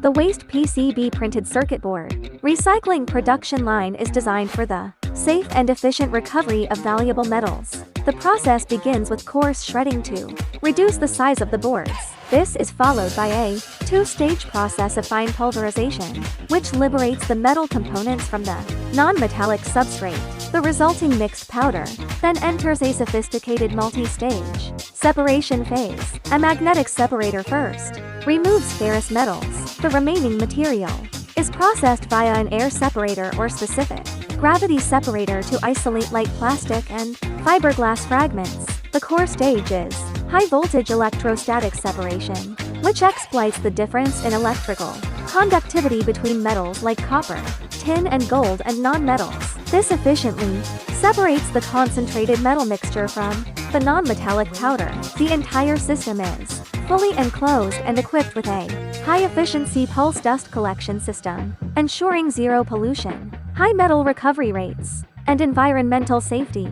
The waste PCB printed circuit board recycling production line is designed for the safe and efficient recovery of valuable metals. The process begins with coarse shredding to reduce the size of the boards. This is followed by a two-stage process of fine pulverization, which liberates the metal components from the non-metallic substrate. The resulting mixed powder then enters a sophisticated multi-stage separation phase. A magnetic separator first removes ferrous metals. The remaining material is processed via an air separator or specific gravity separator to isolate light plastic and fiberglass fragments. The core stage is high-voltage electrostatic separation, which exploits the difference in electrical conductivity between metals like copper, tin and gold and non-metals. This efficiently separates the concentrated metal mixture from the non-metallic powder. The entire system is fully enclosed and equipped with a high-efficiency pulse dust collection system, ensuring zero pollution, high metal recovery rates, and environmental safety.